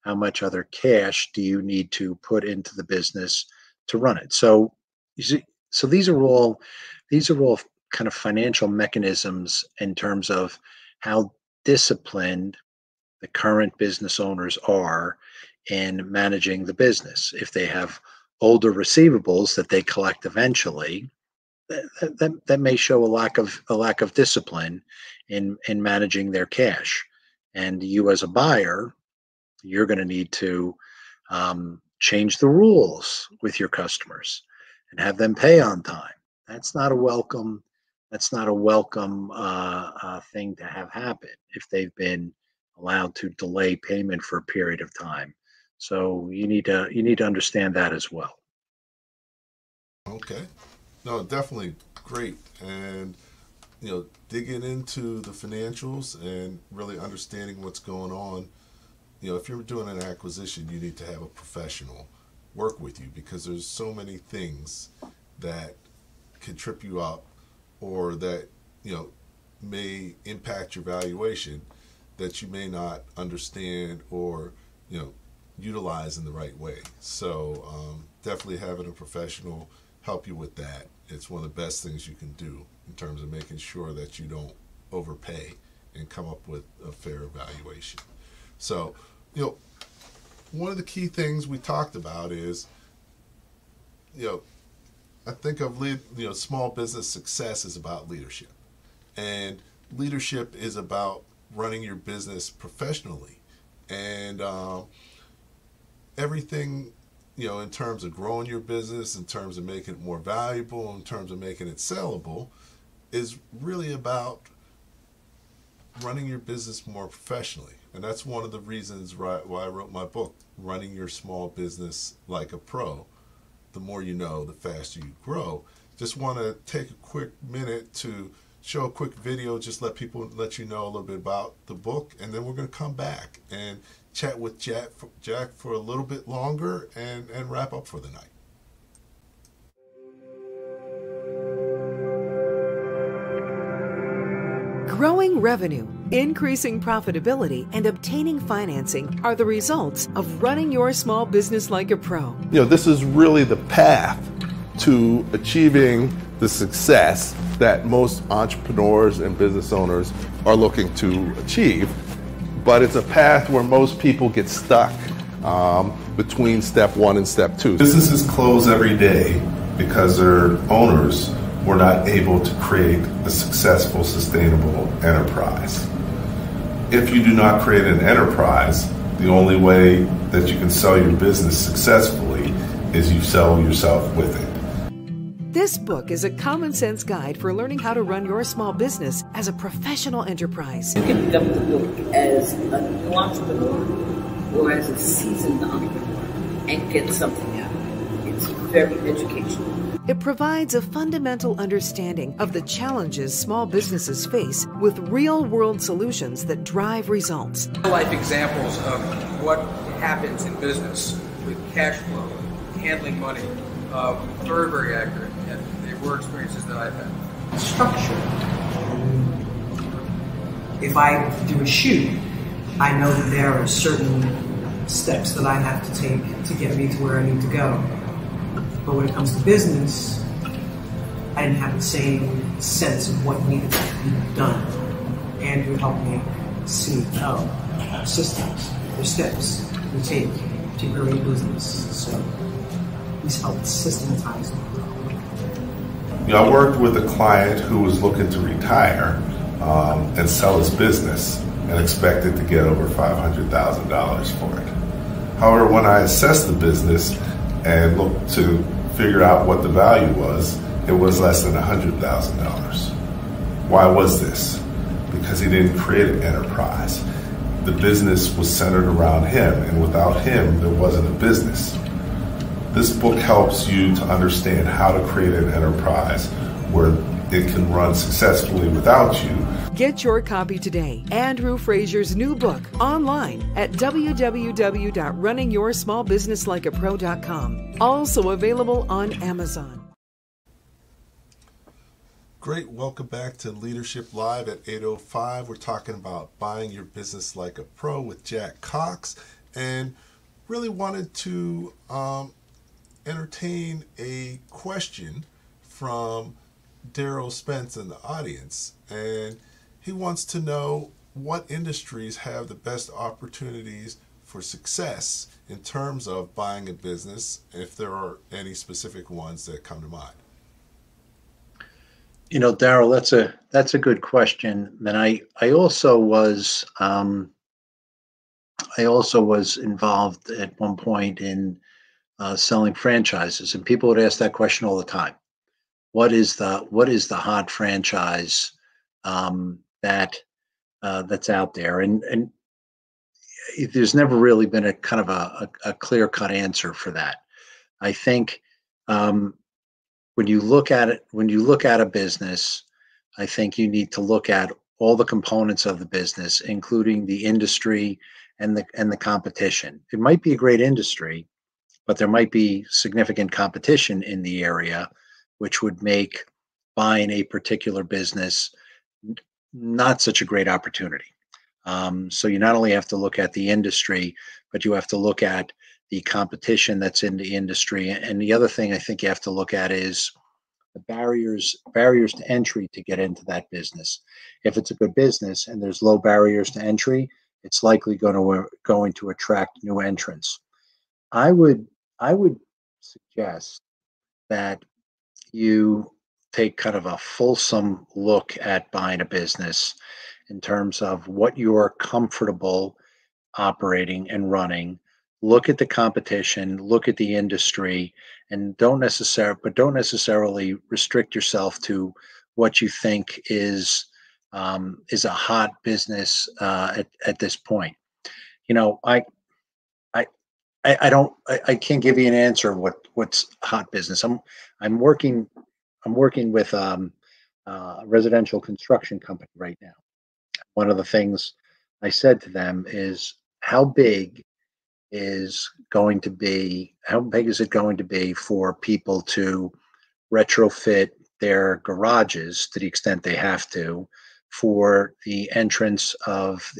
how much other cash do you need to put into the business to run it. So you see, so these are all kind of financial mechanisms in terms of how disciplined the current business owners are in managing the business. If they have older receivables that they collect eventually, that may show a lack of discipline in managing their cash. And you as a buyer, you're going to need to change the rules with your customers and have them pay on time. That's not a welcome thing to have happen if they've been allowed to delay payment for a period of time. So you need to understand that as well. Okay. No, definitely great. And, digging into the financials and really understanding what's going on. If you're doing an acquisition, you need to have a professional work with you, because there's so many things that can trip you up or that, may impact your valuation that you may not understand or, utilize in the right way. So definitely having a professional help you with that. It's one of the best things you can do in terms of making sure that you don't overpay and come up with a fair valuation. So, one of the key things we talked about is, I think of small business success is about leadership, and leadership is about running your business professionally, and everything, in terms of growing your business, in terms of making it more valuable, in terms of making it sellable, is really about running your business more professionally. And that's one of the reasons why I wrote my book, Running Your Small Business Like a Pro. The more you know, the faster you grow. Just want to take a quick minute to show a quick video, just let you know a little bit about the book, and then we're going to come back and chat with Jack for a little bit longer and wrap up for the night. Growing revenue, increasing profitability, and obtaining financing are the results of running your small business like a pro. This is really the path to achieving the success that most entrepreneurs and business owners are looking to achieve. But it's a path where most people get stuck between step one and step two. Businesses close every day because their owners were not able to create a successful, sustainable enterprise. If you do not create an enterprise, the only way that you can sell your business successfully is you sell yourself with it. This book is a common sense guide for learning how to run your small business as a professional enterprise. You can pick up the book as a new entrepreneur or as a seasoned entrepreneur and get something out of it. It's very educational. It provides a fundamental understanding of the challenges small businesses face with real-world solutions that drive results. Life examples of what happens in business with cash flow, handling money, very, very accurate, and they were experiences that I've had. Structure. If I do a shoot, I know that there are certain steps that I have to take to get me to where I need to go. But when it comes to business, I didn't have the same sense of what needed to be done. Andrew helped me see, systems, the steps we take to grow your business. So he's helped systematize it. I worked with a client who was looking to retire and sell his business and expected to get over $500,000 for it. However, when I assessed the business and looked to figure out what the value was, it was less than $100,000. Why was this? Because he didn't create an enterprise. The business was centered around him, and without him, there wasn't a business. This book helps you to understand how to create an enterprise where it can run successfully without you. Get your copy today. Andrew Frazier's new book online at www.runningyoursmallbusinesslikeapro.com. Also available on Amazon. Great. Welcome back to Leadership Live at 8:05. We're talking about buying your business like a pro with Jack Cox, and really wanted to entertain a question from Daryl Spence in the audience, and he wants to know what industries have the best opportunities for success in terms of buying a business, if there are any specific ones that come to mind. Daryl, that's a good question. And I also was involved at one point in selling franchises, and people would ask that question all the time. What is the hot franchise that's out there? And there's never really been a kind of a clear-cut answer for that. I think when you look at a business, I think you need to look at all the components of the business, including the industry and the competition. It might be a great industry, but there might be significant competition in the area, which would make buying a particular business not such a great opportunity. So you not only have to look at the industry, but you have to look at the competition that's in the industry. And the other thing I think you have to look at is the barriers to entry to get into that business. If it's a good business and there's low barriers to entry, it's likely going to attract new entrants. I would suggest that you take kind of a fulsome look at buying a business in terms of what you're comfortable operating and running. Look at the competition, look at the industry, and don't necessarily restrict yourself to what you think is a hot business at this point. I can't give you an answer of what's hot business. I'm working with a residential construction company right now. One of the things I said to them is, how big is it going to be for people to retrofit their garages to the extent they have to for the entrance of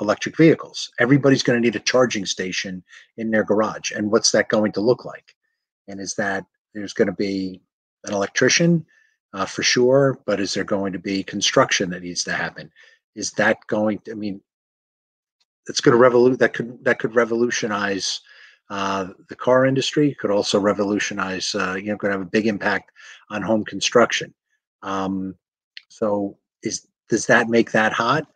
electric vehicles? Everybody's going to need a charging station in their garage. And what's that going to look like? And is that there's going to be an electrician for sure, but is there going to be construction that needs to happen? Is that going to, it's going to that could revolutionize the car industry. Could also revolutionize, could have a big impact on home construction. So does that make that hot?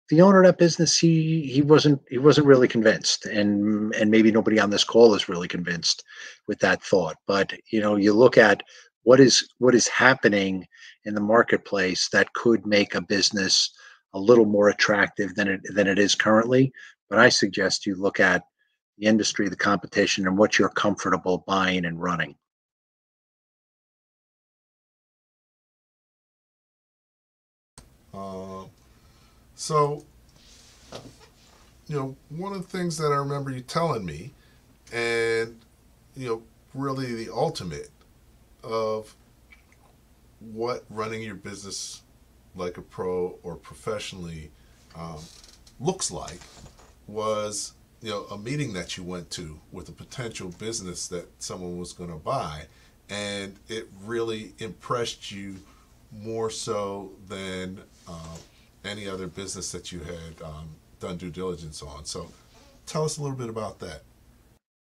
The owner of that business, he wasn't really convinced, and maybe nobody on this call is really convinced with that thought. But you look at what is happening in the marketplace that could make a business a little more attractive than it is currently. But I suggest you look at the industry, the competition, and what you're comfortable buying and running. So, one of the things that I remember you telling me, and, really the ultimate of what running your business like a pro or professionally looks like was, a meeting that you went to with a potential business that someone was going to buy. and it really impressed you more so than any other business that you had done due diligence on. So tell us a little bit about that.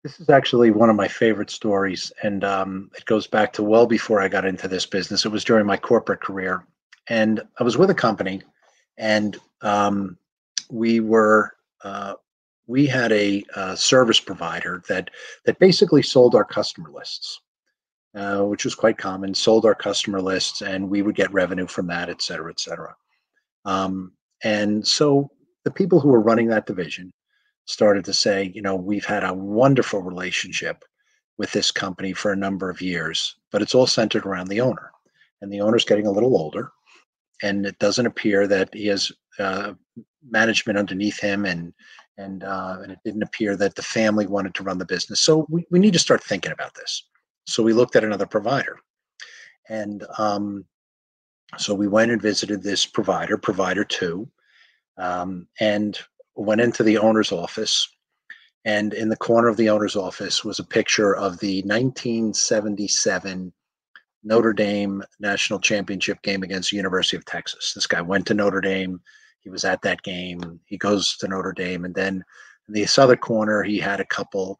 This is actually one of my favorite stories, and it goes back to well before I got into this business. It was during my corporate career, and I was with a company, and we were we had a service provider that basically sold our customer lists, which was quite common. Sold our customer lists, and we would get revenue from that, et cetera, et cetera. And so the people who were running that division started to say, you know, we've had a wonderful relationship with this company for a number of years, but it's all centered around the owner. And the owner's getting a little older, and it doesn't appear that he has management underneath him, and it didn't appear that the family wanted to run the business. So we need to start thinking about this. So we looked at another provider, and so we went and visited this provider two, and went into the owner's office, and in the corner of the owner's office was a picture of the 1977 Notre Dame national championship game against the University of Texas. This guy went to Notre Dame. He was at that game. He goes to Notre Dame, and then in the other corner, he had a couple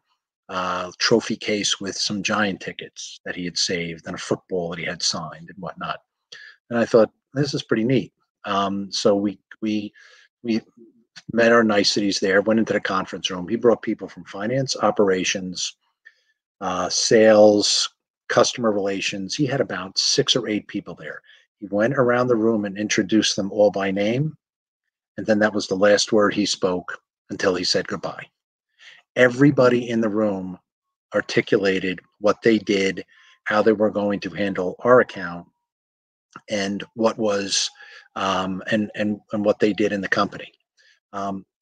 trophy case with some Giant tickets that he had saved and a football that he had signed and whatnot. And I thought, this is pretty neat. So we met our niceties there, went into the conference room. He brought people from finance, operations, sales, customer relations. He had about 6 or 8 people there. He went around the room and introduced them all by name. And then that was the last word he spoke until he said goodbye. Everybody in the room articulated what they did, how they were going to handle our account, and what was and what they did in the company.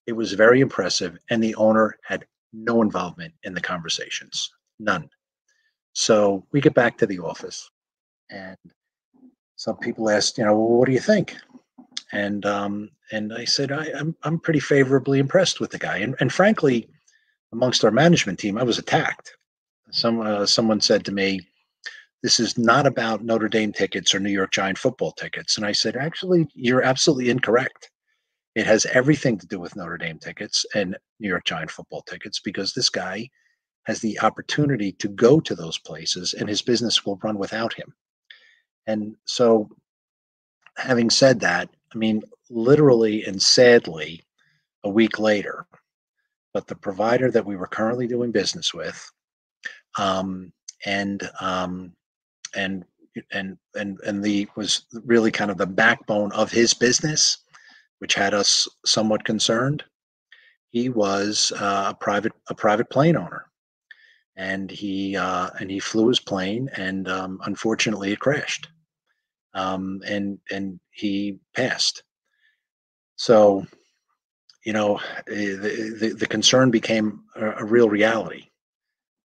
It was very impressive, and the owner had no involvement in the conversations, none. So we get back to the office, and some people asked, you know, well, what do you think? And I said, I'm pretty favorably impressed with the guy, and frankly, amongst our management team, I was attacked. Someone said to me, this is not about Notre Dame tickets or New York Giant football tickets. And I said, actually, you're absolutely incorrect. It has everything to do with Notre Dame tickets and New York Giant football tickets, because this guy has the opportunity to go to those places and his business will run without him. And so, having said that, I mean, literally and sadly, a week later, but the provider that we were currently doing business with, was really kind of the backbone of his business, which had us somewhat concerned. He was a private plane owner, and he flew his plane, and unfortunately it crashed, and he passed. So, you know, the concern became a real reality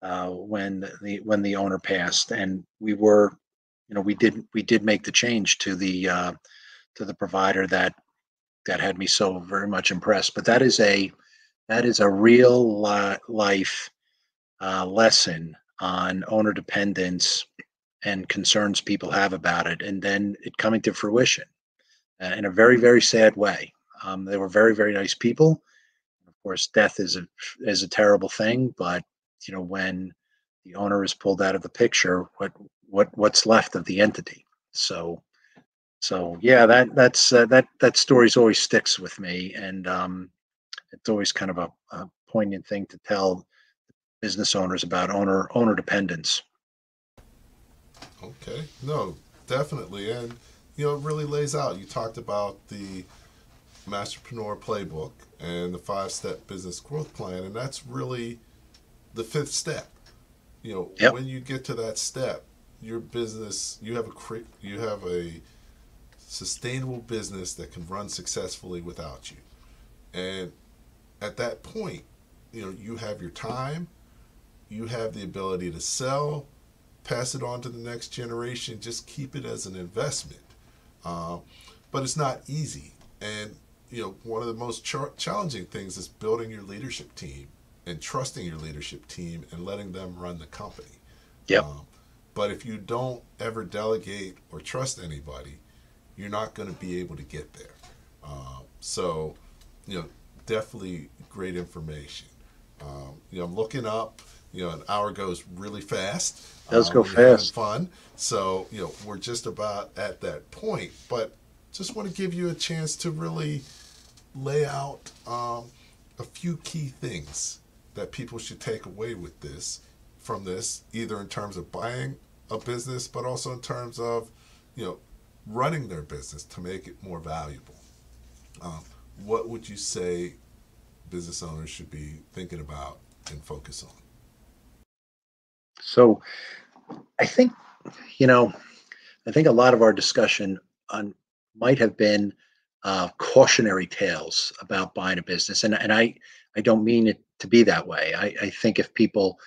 when the owner passed, and we were, you know, we did make the change to the provider that had me so very much impressed. But that is a real life lesson on owner dependence and concerns people have about it, and then it coming to fruition in a very, very sad way. They were very, very nice people. Of course, death is a terrible thing, but you know, when the owner is pulled out of the picture, what's left of the entity? So yeah, that story's always sticks with me, and it's always kind of a poignant thing to tell business owners about owner dependence. Okay, no, definitely, and you know, it really lays out. You talked about the Masterpreneur Playbook and the 5-step business growth plan, and that's really the 5th step. You know, yep. When you get to that step, your business, you have a sustainable business that can run successfully without you. And at that point, you know, you have your time, you have the ability to sell, pass it on to the next generation, just keep it as an investment. But it's not easy. And, you know, one of the most challenging things is building your leadership team and trusting your leadership team and letting them run the company. Yep. But if you don't ever delegate or trust anybody, you're not going to be able to get there. So, definitely great information. I'm looking up, an hour goes really fast. It does go when you're having fast. fun. So, we're just about at that point. But just want to give you a chance to really lay out a few key things that people should take away from this, either in terms of buying a business, but also in terms of, running their business to make it more valuable. What would you say business owners should be thinking about and focus on? So I think, a lot of our discussion might have been cautionary tales about buying a business. And I don't mean it to be that way. I think if people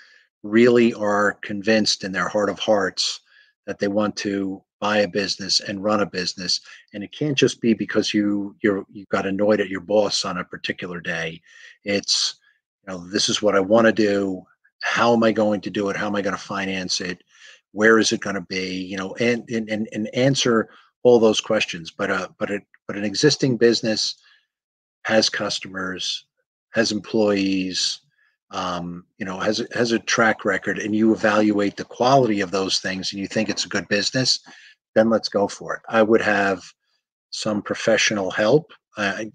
really are convinced in their heart of hearts that they want to buy a business and run a business, and it can't just be because you got annoyed at your boss on a particular day. It's, this is what I want to do. How am I going to do it? How am I going to finance it? Where is it going to be? And answer all those questions. But an existing business has customers, has employees, has a track record, and you evaluate the quality of those things, and you think it's a good business, then let's go for it. I would have some professional help. I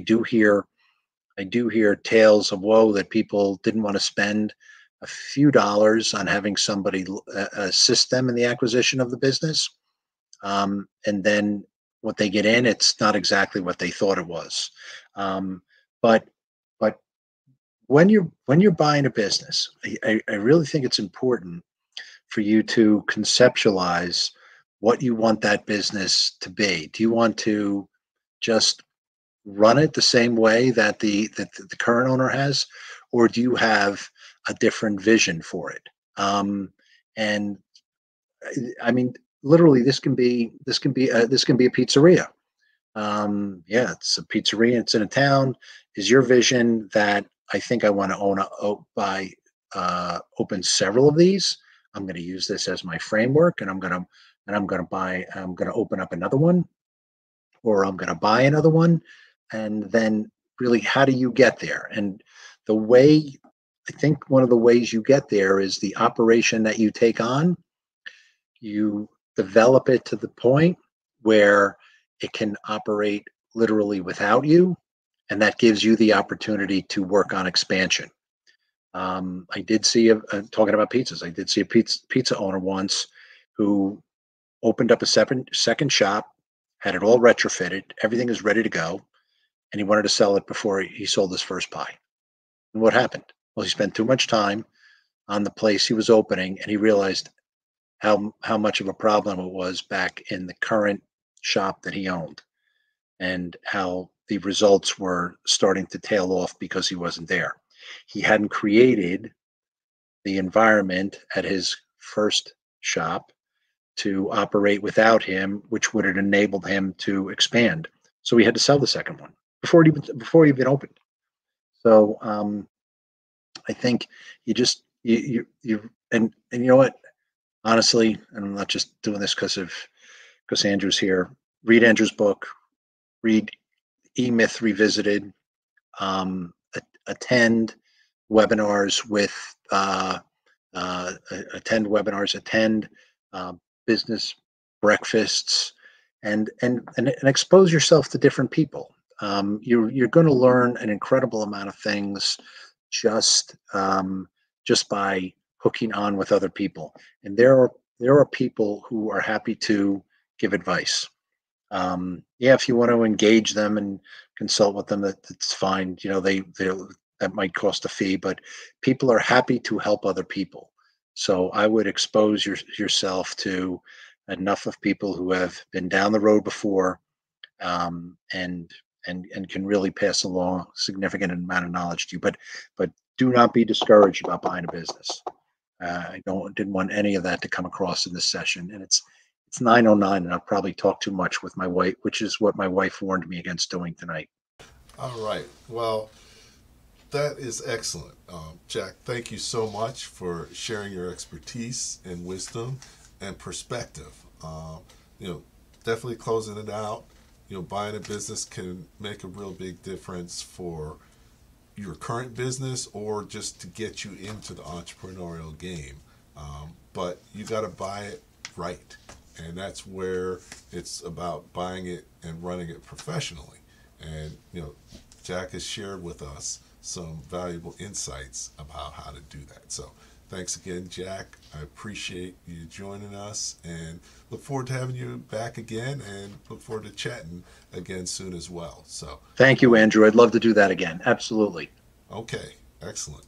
do hear tales of woe that people didn't want to spend a few dollars on having somebody assist them in the acquisition of the business, and then what they get in, it's not exactly what they thought it was. But when you're buying a business, I really think it's important for you to conceptualize what you want that business to be. Do you want to just run it the same way that the current owner has, or do you have a different vision for it? And I mean, literally, this can be a pizzeria. It's a pizzeria. It's in a town. Is your vision that I think I want to open several of these? I'm going to use this as my framework, and I'm going to open up another one, or I'm going to buy another one. And then really, how do you get there? And I think one of the ways you get there is the operation that you take on. You develop it to the point where it can operate literally without you, and that gives you the opportunity to work on expansion. I did see talking about pizzas. I did see a pizza owner once who opened up a second shop, had it all retrofitted, everything is ready to go, and he wanted to sell it before he sold his first pie. And what happened? Well, he spent too much time on the place he was opening, and he realized how much of a problem it was back in the current shop that he owned, and how the results were starting to tail off because he wasn't there. He hadn't created the environment at his first shop to operate without him, which would have enabled him to expand. So he had to sell the second one before he even opened. So I think you and you know what? Honestly, and I'm not just doing this because Andrew's here. Read Andrew's book. Read E-Myth Revisited. Attend webinars attend business breakfasts, and expose yourself to different people. You're going to learn an incredible amount of things just by hooking on with other people. And there are people who are happy to give advice. If you want to engage them and consult with them, that's fine. That might cost a fee, but people are happy to help other people. So I would expose yourself to enough of people who have been down the road before, and can really pass along a significant amount of knowledge to you. But do not be discouraged about buying a business. I didn't want any of that to come across in this session. And it's 9:09, and I'll probably talk too much with my wife, which is what my wife warned me against doing tonight. All right. Well, that is excellent. Jack, thank you so much for sharing your expertise and wisdom and perspective. Definitely closing it out. Buying a business can make a real big difference for your current business or just to get you into the entrepreneurial game. But you got to buy it right. And that's where it's about buying it and running it professionally. And, Jack has shared with us some valuable insights about how to do that. So thanks again, Jack. I appreciate you joining us and look forward to having you back again and look forward to chatting again soon as well. So thank you, Andrew. I'd love to do that again. Absolutely. Okay, excellent.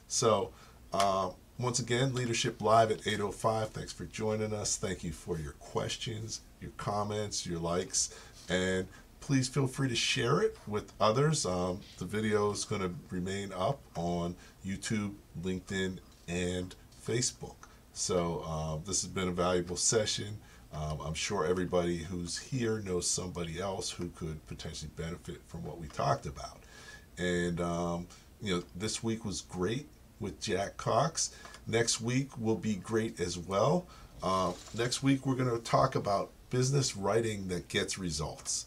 So once again, Leadership Live at 8:05. Thanks for joining us. Thank you for your questions, your comments, your likes, and please feel free to share it with others. The video is going to remain up on YouTube, LinkedIn, and Facebook. So this has been a valuable session. I'm sure everybody who's here knows somebody else who could potentially benefit from what we talked about. And, this week was great with Jack Cox. Next week will be great as well. Next week, we're going to talk about business writing that gets results.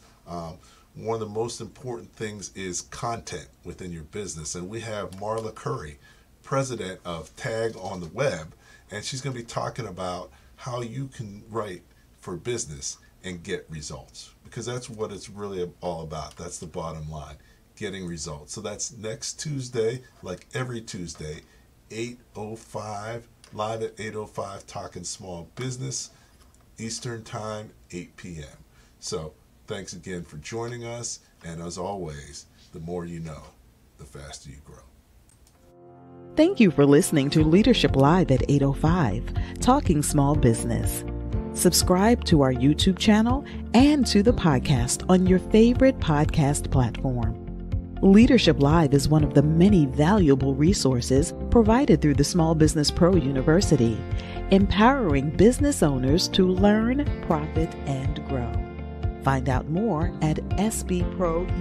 One of the most important things is content within your business. And we have Marla Curry, president of Tag on the Web, and she's going to be talking about how you can write for business and get results, because that's what it's really all about. That's the bottom line, getting results. So that's next Tuesday, like every Tuesday, 8:05, live at 8:05, talking small business, Eastern Time, 8 p.m. So thanks again for joining us, and as always, the more you know, the faster you grow. Thank you for listening to Leadership Live at 8:05, Talking Small Business. Subscribe to our YouTube channel and to the podcast on your favorite podcast platform. Leadership Live is one of the many valuable resources provided through the Small Business Pro University, empowering business owners to learn, profit, and grow. Find out more at sbpro.u.com.